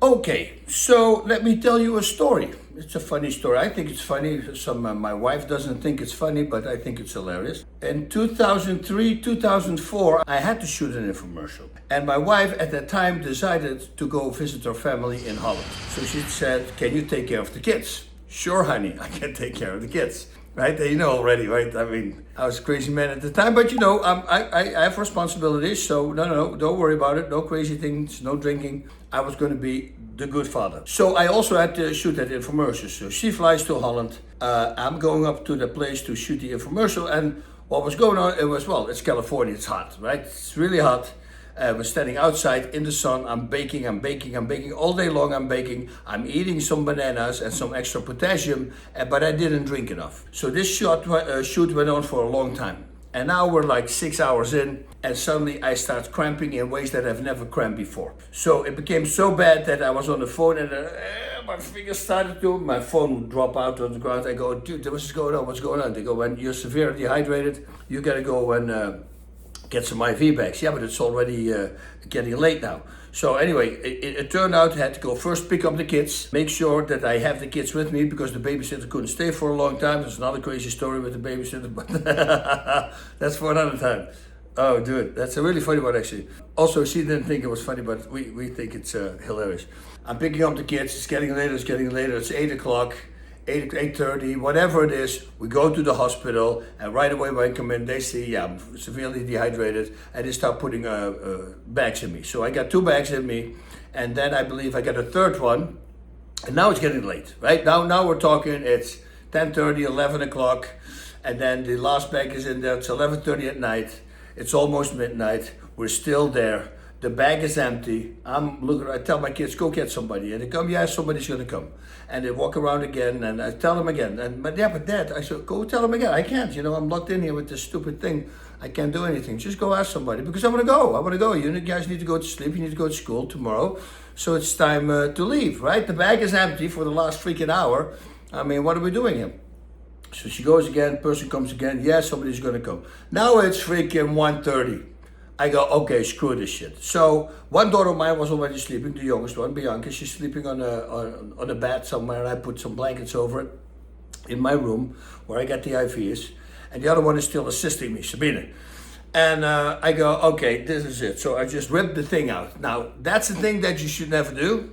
Okay, so let me tell you a story. It's a funny story. I think it's funny. My wife doesn't think it's funny, but I think it's hilarious. In 2003, 2004, I had to shoot an infomercial. And my wife at that time decided to go visit her family in Holland. So she said, "Can you take care of the kids?" "Sure, honey, I can take care of the kids." Right? You know already, right? I mean, I was a crazy man at the time, but I have responsibilities, so no, don't worry about it. No crazy things, no drinking. I was going to be the good father. So I also had to shoot that infomercial. So she flies to Holland. I'm going up to the place to shoot the infomercial, and what was going on? It's California. It's hot, right? It's really hot. We're standing outside in the sun. I'm baking all day long. I'm eating some bananas and some extra potassium, but I didn't drink enough. So this shoot went on for a long time. And now we're like 6 hours in, and suddenly I start cramping in ways that I've never cramped before. So it became so bad that I was on the phone, and my fingers started to, my phone would drop out on the ground. I go, "Dude, what's going on? What's going on?" They go, "When you're severely dehydrated, you gotta go and get some IV bags." "Yeah, but it's already getting late now." So anyway, it turned out I had to go first pick up the kids, make sure that I have the kids with me because the babysitter couldn't stay for a long time. There's another crazy story with the babysitter, but that's for another time. Oh, dude, that's a really funny one actually. Also, she didn't think it was funny, but we think it's hilarious. I'm picking up the kids. It's getting later. It's 8 o'clock. 8:30, whatever it is, we go to the hospital, and right away when I come in, they see, yeah, I'm severely dehydrated, and they start putting bags in me. So I got 2 bags in me, and then I believe I got a third one, and now it's getting late, right? Now we're talking, it's 10:30, 11 o'clock, and then the last bag is in there, it's 11:30 at night, it's almost midnight, we're still there. The bag is empty. I tell my kids, "Go get somebody." And they come, "Yeah, somebody's gonna come." And they walk around again, and I tell them again. But Dad, I said, "Go tell them again." "I can't, I'm locked in here with this stupid thing. I can't do anything. Just go ask somebody because I wanna go. You guys need to go to sleep. You need to go to school tomorrow. So it's time to leave, right? The bag is empty for the last freaking hour. I mean, what are we doing here?" So she goes again, person comes again. "Yeah, somebody's gonna come." Now it's freaking 1:30. I go, "Okay, screw this shit." So one daughter of mine was already sleeping, the youngest one, Bianca. She's sleeping on a bed somewhere, and I put some blankets over it in my room where I got the IVs. And the other one is still assisting me, Sabine. And I go, "Okay, this is it." So I just ripped the thing out. Now, that's the thing that you should never do,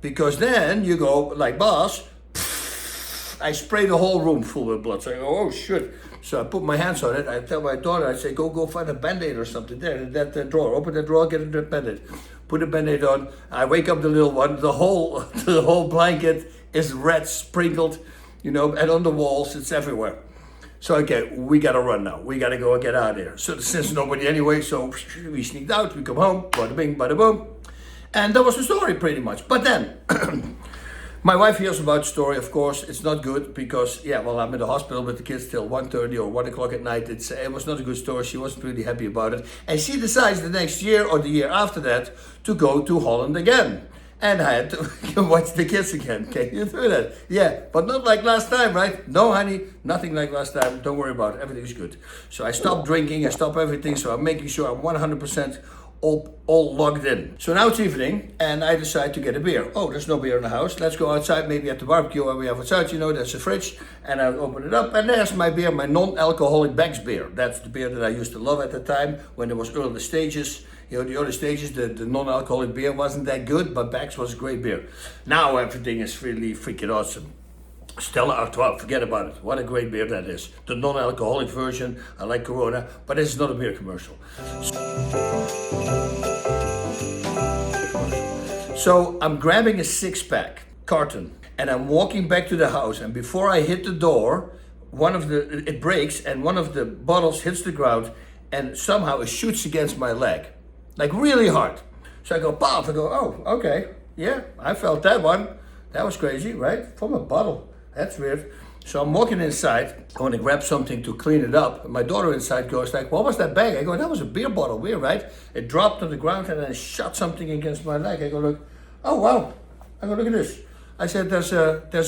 because then you go like Bas. I spray the whole room full with blood. So I go, "Oh shit." So I put my hands on it. I tell my daughter, I say, go find a Band-Aid or something there in that drawer. Open that drawer, get a Band-Aid. Put a Band-Aid on. I wake up the little one. The whole blanket is red sprinkled, and on the walls, it's everywhere. So okay, we gotta run now. We gotta go and get out of here. So since nobody anyway, so we sneaked out. We come home, bada bing, bada boom. And that was the story pretty much. But then, my wife hears about the story, of course. It's not good because, I'm in the hospital with the kids till 1:30 or 1 o'clock at night. It was not a good story. She wasn't really happy about it. And she decides the next year or the year after that to go to Holland again. And I had to watch the kids again. Can you do that? Yeah, but not like last time, right? No, honey, nothing like last time. Don't worry about it. Everything's good. So I stopped drinking. I stopped everything. So I'm making sure I'm 100% all logged in. So now it's evening, and I decide to get a beer. Oh, there's no beer in the house. Let's go outside, maybe at the barbecue where we have outside, there's a fridge. And I open it up, and there's my beer, my non-alcoholic Beck's beer. That's the beer that I used to love at the time when it was early stages. The early stages, the non-alcoholic beer wasn't that good, but Beck's was a great beer. Now everything is really freaking awesome. Stella Artois, forget about it. What a great beer that is. The non-alcoholic version, I like Corona, but it's not a beer commercial. So I'm grabbing a 6-pack carton and I'm walking back to the house, and before I hit the door, it breaks and one of the bottles hits the ground and somehow it shoots against my leg, like really hard. So I go, "Pop," I go, "Oh, okay, yeah, I felt that one. That was crazy, right? From a bottle. That's weird." So I'm walking inside, I want to grab something to clean it up. And my daughter inside goes like, "What was that bag?" I go, "That was a beer bottle, weird, right?" It dropped on the ground and then it shot something against my leg. I go, "Look, oh wow." I go, "Look at this." I said, there's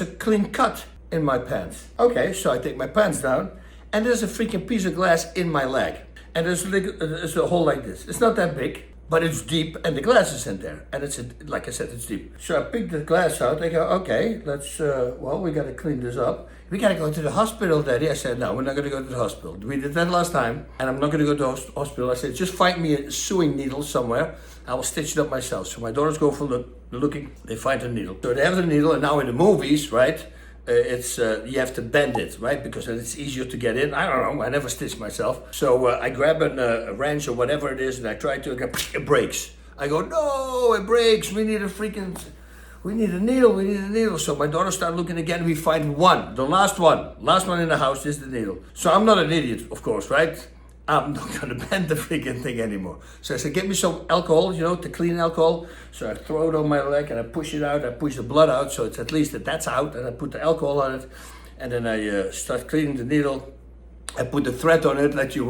a clean cut in my pants. Okay, so I take my pants down and there's a freaking piece of glass in my leg. And there's a hole like this. It's not that big. but it's deep and the glass is in there. And it's, like I said, it's deep. So I picked the glass out. I go, okay, let's, well, we got to clean this up. We got to go to the hospital, Daddy. I said, no, we're not going to go to the hospital. We did that last time, and I'm not going to go to the hospital. I said, just find me a sewing needle somewhere. I will stitch it up myself. So my daughters go for looking, they find a needle. So they have the needle, and now in the movies, right, it's you have to bend it, right, because then it's easier to get in. I don't know, I never stitched myself. So I grab a wrench or whatever it is, and I try to, it breaks. I go, no, it breaks. We need a needle. So my daughter started looking again. We find one, the last one in the house is the needle. So I'm not an idiot, of course, right? I'm not gonna bend the freaking thing anymore. So I said, get me some alcohol, to clean alcohol. So I throw it on my leg and I push it out. I push the blood out, so it's at least that's out. And I put the alcohol on it, and then I start cleaning the needle. I put the thread on it that you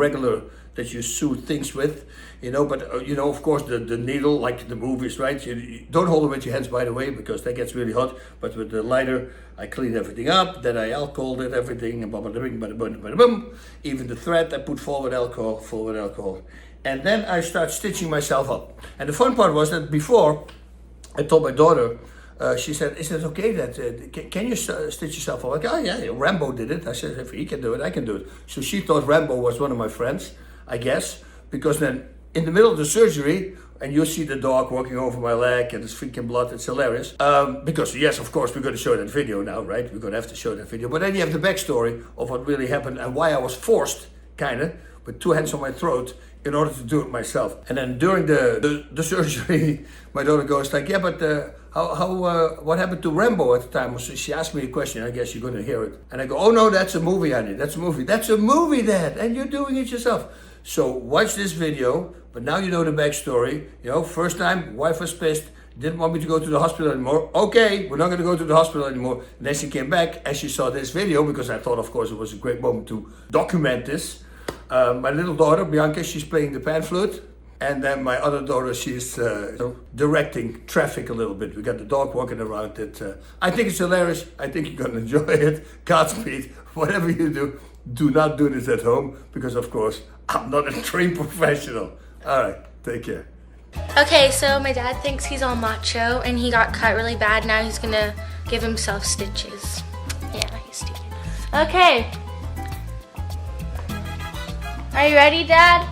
sew things with, but of course the needle, like the movies, right? You don't hold it with your hands, by the way, because that gets really hot. But with the lighter, I clean everything up, then I alcoholed it, everything, and boom. Even the thread, I put forward alcohol. And then I start stitching myself up. And the fun part was that before, I told my daughter, she said, is it okay that, can you stitch yourself up? Like, oh yeah, Rambo did it. I said, if he can do it, I can do it. So she thought Rambo was one of my friends, I guess, because then in the middle of the surgery, and you see the dog walking over my leg and there's freaking blood, it's hilarious. Because yes, of course, we're going to show that video now, right? We're going to have to show that video. But then you have the backstory of what really happened and why I was forced, kind of, with two hands on my throat, in order to do it myself. And then during the surgery, my daughter goes like, yeah, but what happened to Rambo at the time? So she asked me a question, I guess you're going to hear it. And I go, oh no, that's a movie, honey, that's a movie. That's a movie, Dad, and you're doing it yourself. So watch this video, but now you know the backstory. First time, wife was pissed, didn't want me to go to the hospital anymore. Okay, we're not going to go to the hospital anymore. And then she came back and she saw this video, because I thought, of course, it was a great moment to document this. My little daughter, Bianca, she's playing the pan flute. And then my other daughter, she's directing traffic a little bit. We got the dog walking around it. I think it's hilarious. I think you're going to enjoy it. Godspeed. Whatever you do not do this at home, because, of course, I'm not a trained professional. All right, take care. Okay, so my dad thinks he's all macho and he got cut really bad. Now he's gonna give himself stitches. Yeah, he's stupid. Okay. Are you ready, Dad?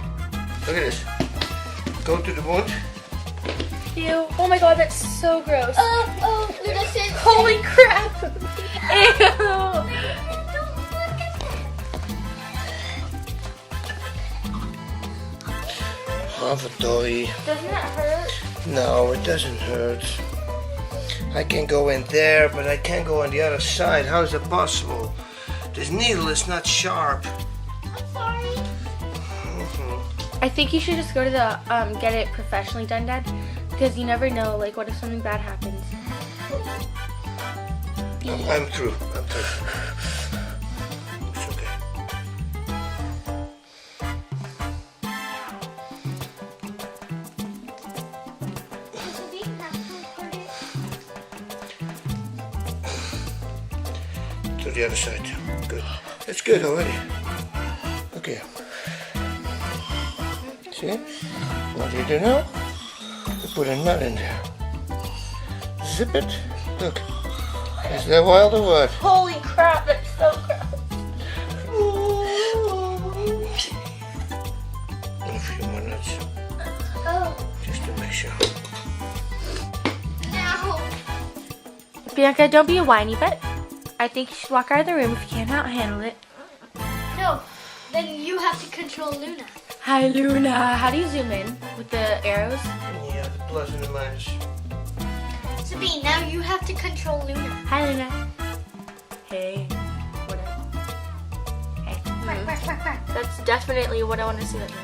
Look at this. Go to the wood. Ew. Oh my god, that's so gross. This is... Holy crap. Ew. Lavatory. Doesn't it hurt? No, it doesn't hurt. I can go in there, but I can't go on the other side. How is that possible? This needle is not sharp. I'm sorry. I think you should just go to the, get it professionally done, Dad. Because you never know, like, what if something bad happens? I'm through. It's okay. To the other side. Good. That's good already. Okay. See? What do you do now? You put a nut in there. Zip it. Look. Is that wild or what? Holy crap, that's so gross. A few more nuts. Just to make sure. Bianca, don't be a whiny butt. I think you should walk out of the room if you cannot handle it. No, then you have to control Luna. Hi, Luna. How do you zoom in? With the arrows? Yeah, the plus and the minus. Sabine, now you have to control Luna. Hi, Luna. Hey. What up? Hey. Quack, quack, quack, quack. That's definitely what I want to see that now.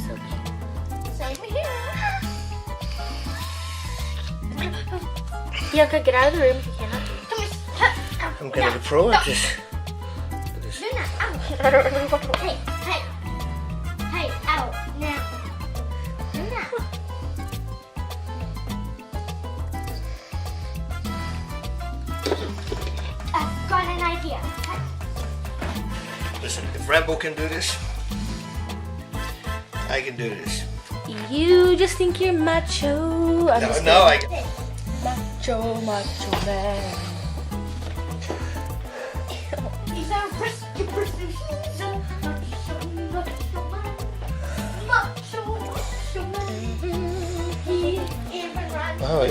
So cute. Same here. Bianca, get out of the room if you cannot do it. I'm gonna be pro at this. Luna, out. Hey, hey. Hey, out. Now. Luna. I've got an idea. Listen, if Rambo can do this, I can do this. You just think you're macho. I'm just No, I kidding. Macho man. He's a rescue person. He's a macho man. He even runs. Oh,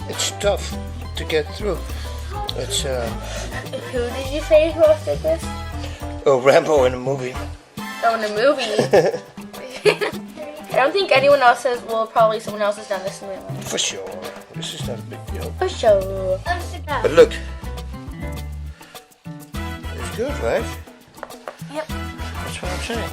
it's tough to get through. It's Who did you say hosted this? Rambo in a movie. Oh, in a movie. I don't think anyone else has. Well, probably someone else has done this in real life. For sure. This is not a big deal. For sure. But look, it's good, right? Yep. That's what I'm saying.